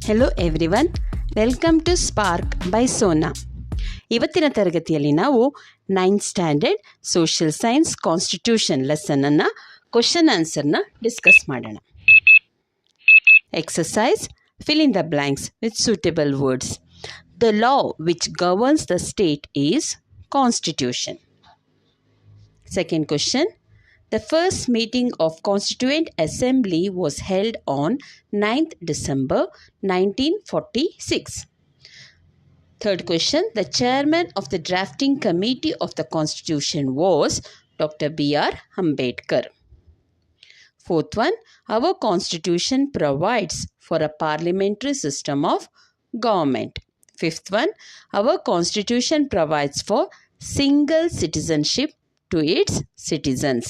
Hello everyone, welcome to Spark by Sona. ಇವತ್ತಿನ ತರಗತಿಯಲ್ಲಿ ನಾವು 9th standard social science constitution ಲೆಸನನ್ನು ಕ್ವಶನ್ ಆನ್ಸರ್ನ ಡಿಸ್ಕಸ್ ಮಾಡೋಣ. Exercise: fill in the blanks with suitable words. The law which governs the state is Constitution. Second question. The first meeting of Constituent Assembly was held on 9th December 1946. Third question. The chairman of the drafting committee of the Constitution was Dr. B.R. Ambedkar. Fourth one. Our Constitution provides for a parliamentary system of government. Fifth one. Our Constitution provides for single citizenship to its citizens.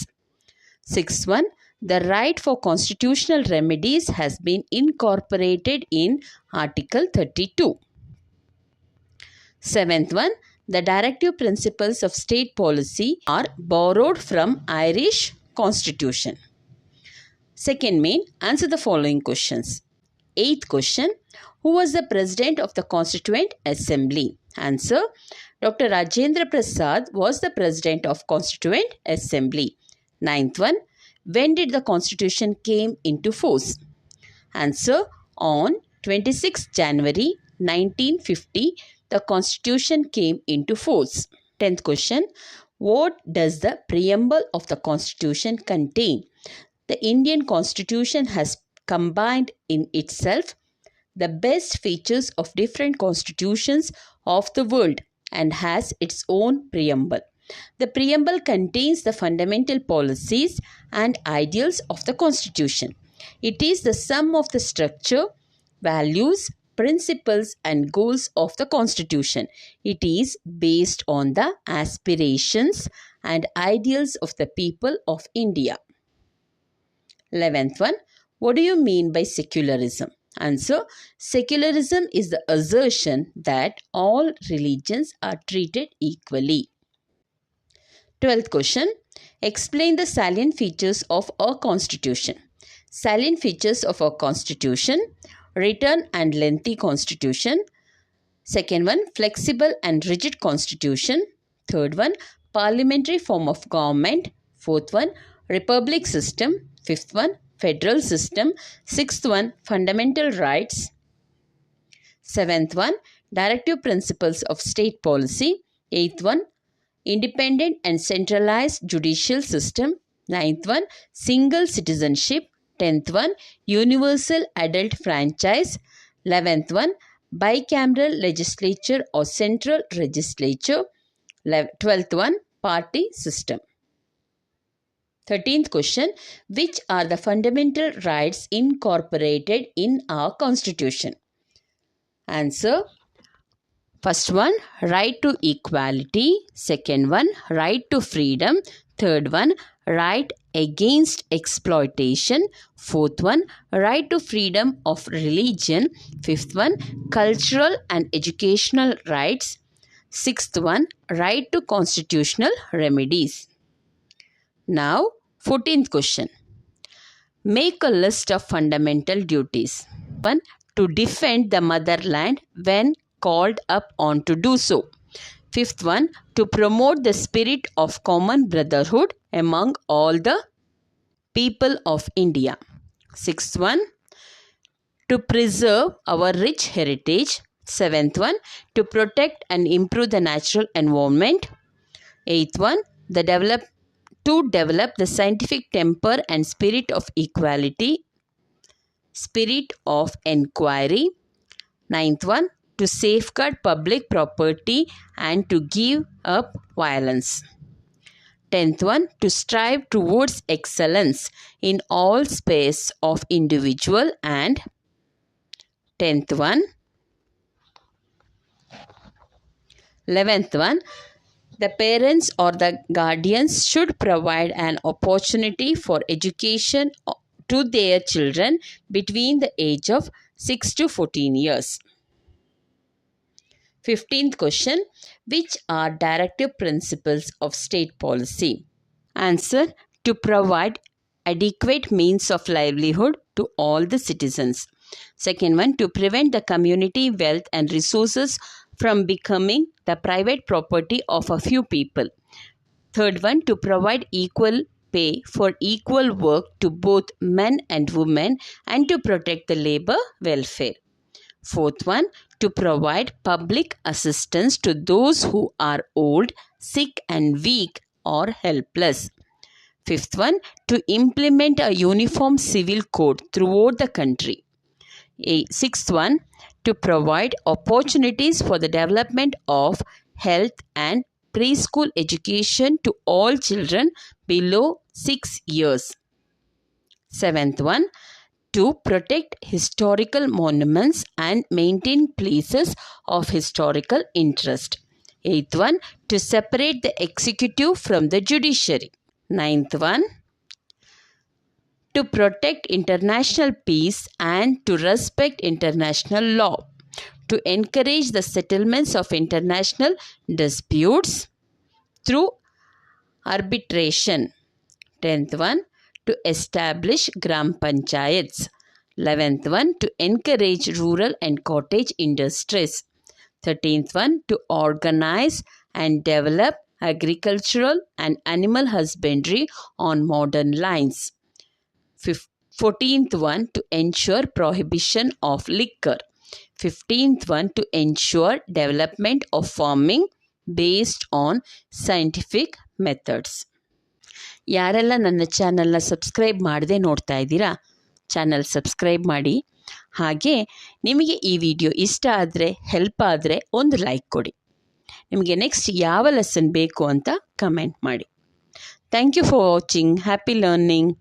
Sixth one. The right for constitutional remedies has been incorporated in Article 32. Seventh one. The directive principles of state policy are borrowed from Irish Constitution. Second main, answer the following questions. Eighth question. Who was the president of the Constituent Assembly? Answer. Dr. Rajendra Prasad was the president of Constituent Assembly. Ninth one. When did the Constitution came into force? Answer. On 26 January 1950, the Constitution came into force. 10th question. What does the preamble of the Constitution contain? The Indian Constitution has combined in itself the best features of different constitutions of the world and has its own preamble. The preamble contains the fundamental policies and ideals of the Constitution. It is the sum of the structure, values, principles and goals of the Constitution. It is based on the aspirations and ideals of the people of India. 11th one. What do you mean by secularism? Answer. Secularism is the assertion that all religions are treated equally. 12th question. Explain the salient features of our Constitution. Salient features of our Constitution: written and lengthy Constitution. Second one, flexible and rigid Constitution. Third one, parliamentary form of government. Fourth one, republic system. Fifth one, federal system. Sixth one, fundamental rights. Seventh one, directive principles of state policy. Eighth one, independent and centralized judicial system. Ninth one, single citizenship. 10th one, universal adult franchise. 11th one, bicameral legislature or central legislature. 12th one, party system. 13th question. Which are the fundamental rights incorporated in our Constitution? Answer. First one, right to equality. Second one, right to freedom. Third one, right against exploitation. Fourth one, right to freedom of religion. Fifth one, cultural and educational rights. Sixth one, right to constitutional remedies. Now, 14th question. Make a list of fundamental duties. 1. To defend the motherland when called up on to do so. Fifth one, to promote the spirit of common brotherhood among all the people of India. Sixth one, to preserve our rich heritage. Seventh one, to protect and improve the natural environment. Eighth one, to develop the scientific temper and spirit of equality, spirit of inquiry. Ninth one, to safeguard public property and to give up violence. 10th one, to strive towards excellence in all space of individual and 10th one. 11th one, the parents or the guardians should provide an opportunity for education to their children between the age of 6 to 14 years. 15th question. Which are directive principles of state policy? Answer. To provide adequate means of livelihood to all the citizens. Second one, to prevent the community wealth and resources from becoming the private property of a few people. Third one, to provide equal pay for equal work to both men and women and to protect the labor welfare. Fourth one, to provide public assistance to those who are old, sick and weak or helpless. Fifth one, to implement a uniform civil code throughout the country. Sixth one, to provide opportunities for the development of health and preschool education to all children below 6 years. Seventh one, to protect historical monuments and maintain places of historical interest. Eighth one, to separate the executive from the judiciary. Ninth one, to protect international peace and to respect international law. To encourage the settlements of international disputes through arbitration. 10th one, to establish gram panchayats. 11th one, to encourage rural and cottage industries. 13th one, to organize and develop agricultural and animal husbandry on modern lines. 14th one, to ensure prohibition of liquor. 15th one, to ensure development of farming based on scientific methods. ಯಾರೆಲ್ಲ ನನ್ನ ಚಾನಲ್ನ subscribe ಮಾಡದೆ ನೋಡ್ತಾ ಇದ್ದೀರಾ, channel subscribe ಮಾಡಿ. ಹಾಗೆ ನಿಮಗೆ ಈ ವಿಡಿಯೋ ಇಷ್ಟ ಆದರೆ, ಹೆಲ್ಪ್ ಆದರೆ ಒಂದು ಲೈಕ್ ಕೊಡಿ. ನಿಮಗೆ ನೆಕ್ಸ್ಟ್ ಯಾವ ಲೆಸನ್ ಬೇಕು ಅಂತ ಕಮೆಂಟ್ ಮಾಡಿ. Thank you for watching. Happy learning.